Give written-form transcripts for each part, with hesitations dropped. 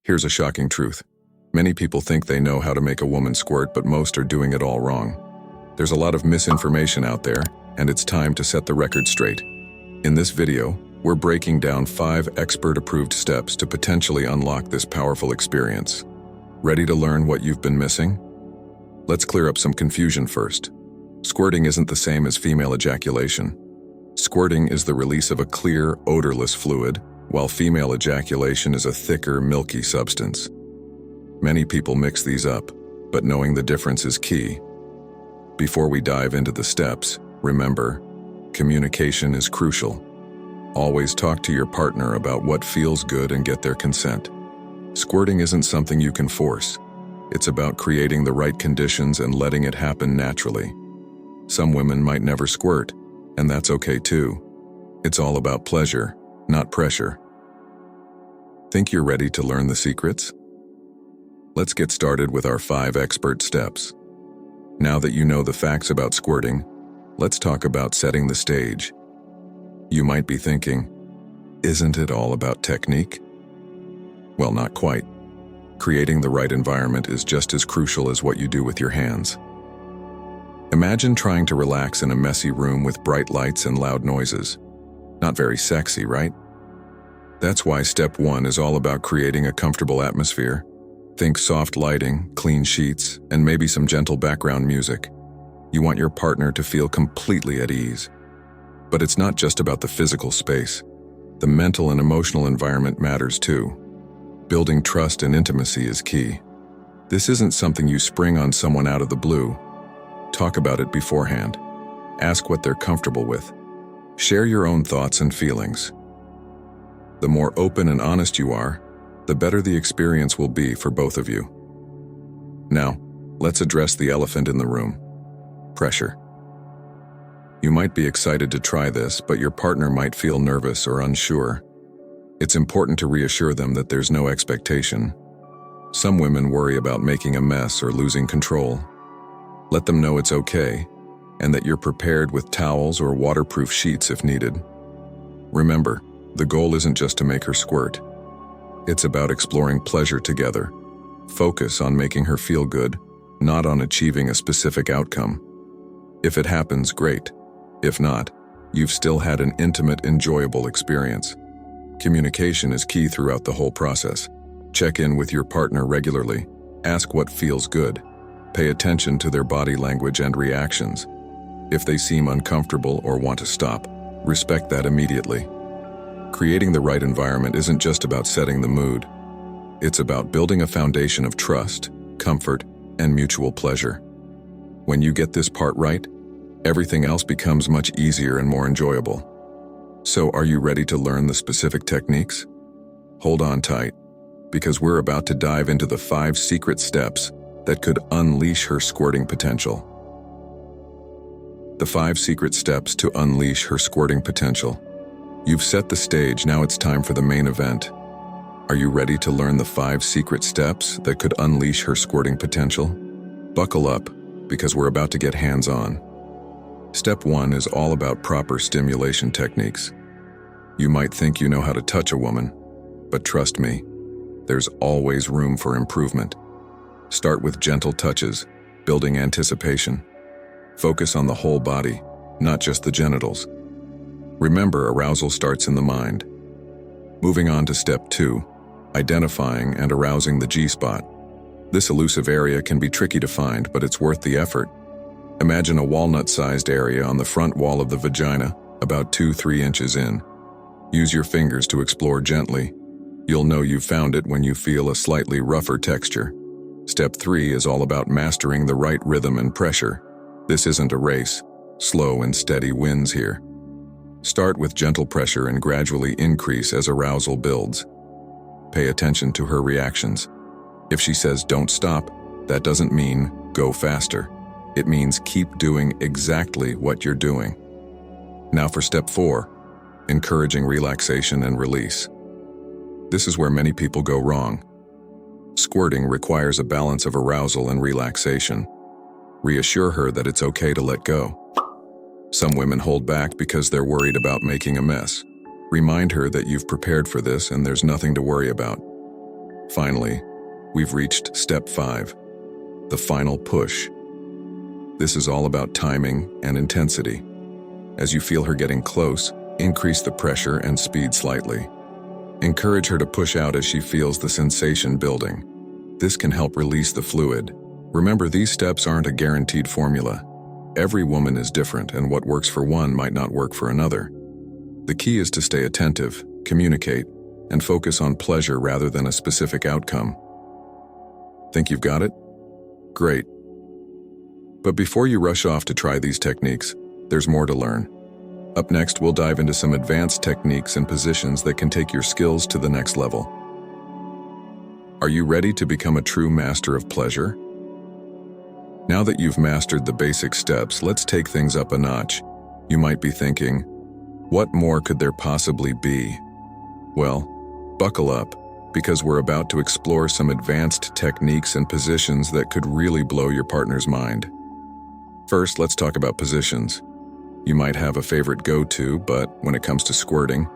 Here's a shocking truth. Many people think they know how to make a woman squirt, but most are doing it all wrong. There's a lot of misinformation out there, and it's time to set the record straight. In this video, we're breaking down 5 expert-approved steps to potentially unlock this powerful experience. Ready to learn what you've been missing? Let's clear up some confusion first. Squirting isn't the same as female ejaculation. Squirting is the release of a clear, odorless fluid, while female ejaculation is a thicker, milky substance. Many people mix these up, but knowing the difference is key. Before we dive into the steps, remember, communication is crucial. Always talk to your partner about what feels good and get their consent. Squirting isn't something you can force. It's about creating the right conditions and letting it happen naturally. Some women might never squirt, and that's okay too. It's all about pleasure, not pressure. Think you're ready to learn the secrets? Let's get started with our 5 expert steps. Now that you know the facts about squirting, let's talk about setting the stage. You might be thinking, isn't it all about technique? Well, not quite. Creating the right environment is just as crucial as what you do with your hands. Imagine trying to relax in a messy room with bright lights and loud noises. Not very sexy, right? That's why step 1 is all about creating a comfortable atmosphere. Think soft lighting, clean sheets, and maybe some gentle background music. You want your partner to feel completely at ease. But it's not just about the physical space. The mental and emotional environment matters too. Building trust and intimacy is key. This isn't something you spring on someone out of the blue. Talk about it beforehand. Ask what they're comfortable with. Share your own thoughts and feelings. The more open and honest you are, the better the experience will be for both of you. Now, let's address the elephant in the room: pressure. You might be excited to try this, but your partner might feel nervous or unsure. It's important to reassure them that there's no expectation. Some women worry about making a mess or losing control. Let them know it's okay, and that you're prepared with towels or waterproof sheets if needed. Remember, the goal isn't just to make her squirt. It's about exploring pleasure together. Focus on making her feel good, not on achieving a specific outcome. If it happens, great. If not, you've still had an intimate, enjoyable experience. Communication is key throughout the whole process. Check in with your partner regularly. Ask what feels good. Pay attention to their body language and reactions. If they seem uncomfortable or want to stop, respect that immediately. Creating the right environment isn't just about setting the mood. It's about building a foundation of trust, comfort, and mutual pleasure. When you get this part right, everything else becomes much easier and more enjoyable. So, are you ready to learn the specific techniques? Hold on tight, because we're about to dive into the 5 secret steps that could unleash her squirting potential. The 5 secret steps to unleash her squirting potential. You've set the stage, now it's time for the main event. Are you ready to learn the 5 secret steps that could unleash her squirting potential? Buckle up, because we're about to get hands-on. Step 1 is all about proper stimulation techniques. You might think you know how to touch a woman, but trust me, there's always room for improvement. Start with gentle touches, building anticipation. Focus on the whole body, not just the genitals. Remember, arousal starts in the mind. Moving on to step 2, identifying and arousing the G-spot. This elusive area can be tricky to find, but it's worth the effort. Imagine a walnut-sized area on the front wall of the vagina, about 2-3 inches in. Use your fingers to explore gently. You'll know you've found it when you feel a slightly rougher texture. Step 3 is all about mastering the right rhythm and pressure. This isn't a race. Slow and steady wins here. Start with gentle pressure and gradually increase as arousal builds. Pay attention to her reactions. If she says don't stop, that doesn't mean go faster. It means keep doing exactly what you're doing. Now for step 4, encouraging relaxation and release. This is where many people go wrong. Squirting requires a balance of arousal and relaxation. Reassure her that it's okay to let go. Some women hold back because they're worried about making a mess. Remind her that you've prepared for this and there's nothing to worry about. Finally, we've reached step 5, the final push. This is all about timing and intensity. As you feel her getting close, increase the pressure and speed slightly. Encourage her to push out as she feels the sensation building. This can help release the fluid. Remember, these steps aren't a guaranteed formula. Every woman is different, and what works for one might not work for another. The key is to stay attentive, communicate, and focus on pleasure rather than a specific outcome. Think you've got it? Great. But before you rush off to try these techniques, there's more to learn. Up next, we'll dive into some advanced techniques and positions that can take your skills to the next level. Are you ready to become a true master of pleasure? Now that you've mastered the basic steps, let's take things up a notch. You might be thinking, what more could there possibly be? Well, buckle up, because we're about to explore some advanced techniques and positions that could really blow your partner's mind. First, let's talk about positions. You might have a favorite go-to, but when it comes to squirting,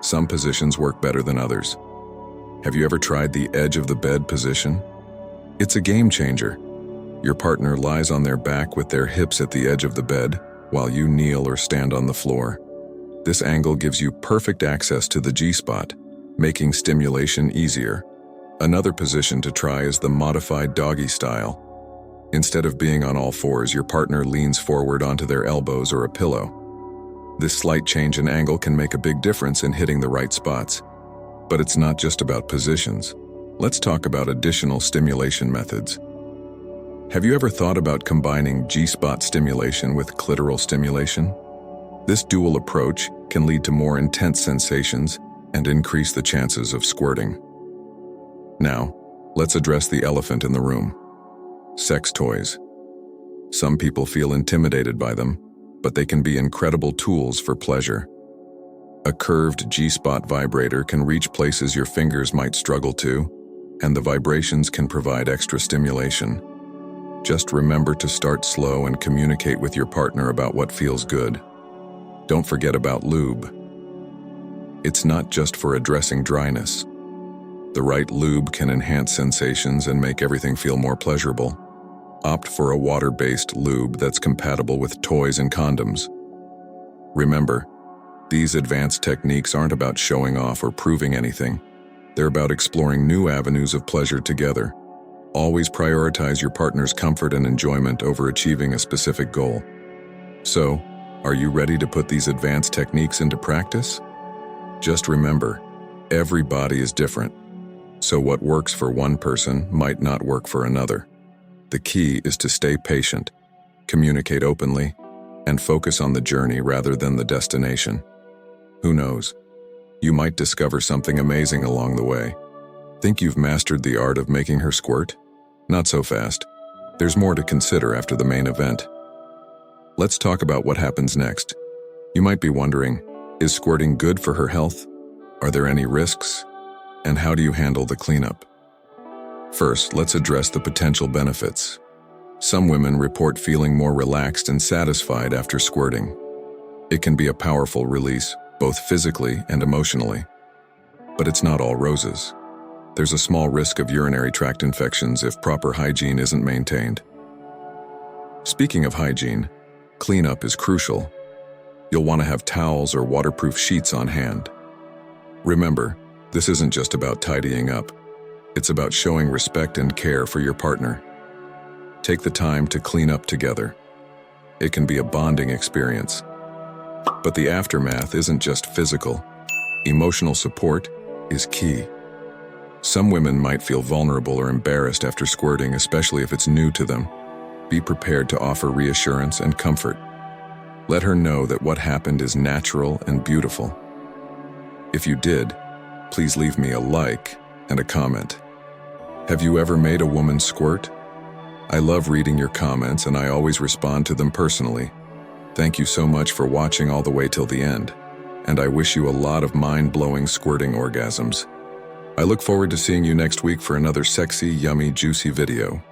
some positions work better than others. Have you ever tried the edge of the bed position? It's a game changer. Your partner lies on their back with their hips at the edge of the bed, while you kneel or stand on the floor. This angle gives you perfect access to the G-spot, making stimulation easier. Another position to try is the modified doggy style. Instead of being on all fours, your partner leans forward onto their elbows or a pillow. This slight change in angle can make a big difference in hitting the right spots. But it's not just about positions. Let's talk about additional stimulation methods. Have you ever thought about combining G-spot stimulation with clitoral stimulation? This dual approach can lead to more intense sensations and increase the chances of squirting. Now, let's address the elephant in the room: sex toys. Some people feel intimidated by them, but they can be incredible tools for pleasure. A curved G-spot vibrator can reach places your fingers might struggle to, and the vibrations can provide extra stimulation. Just remember to start slow and communicate with your partner about what feels good. Don't forget about lube. It's not just for addressing dryness. The right lube can enhance sensations and make everything feel more pleasurable. Opt for a water-based lube that's compatible with toys and condoms. Remember, these advanced techniques aren't about showing off or proving anything. They're about exploring new avenues of pleasure together. Always prioritize your partner's comfort and enjoyment over achieving a specific goal. So, are you ready to put these advanced techniques into practice? Just remember, every body is different, so what works for one person might not work for another. The key is to stay patient, communicate openly, and focus on the journey rather than the destination. Who knows? You might discover something amazing along the way. Think you've mastered the art of making her squirt? Not so fast. There's more to consider after the main event. Let's talk about what happens next. You might be wondering, is squirting good for her health? Are there any risks? And how do you handle the cleanup? First, let's address the potential benefits. Some women report feeling more relaxed and satisfied after squirting. It can be a powerful release, both physically and emotionally. But it's not all roses. There's a small risk of urinary tract infections if proper hygiene isn't maintained. Speaking of hygiene, cleanup is crucial. You'll want to have towels or waterproof sheets on hand. Remember, this isn't just about tidying up. It's about showing respect and care for your partner. Take the time to clean up together. It can be a bonding experience. But the aftermath isn't just physical. Emotional support is key. Some women might feel vulnerable or embarrassed after squirting, especially if it's new to them. Be prepared to offer reassurance and comfort. Let her know that what happened is natural and beautiful. If you did, please leave me a like and a comment. Have you ever made a woman squirt? I love reading your comments and I always respond to them personally. Thank you so much for watching all the way till the end, and I wish you a lot of mind-blowing squirting orgasms. I look forward to seeing you next week for another sexy, yummy, juicy video.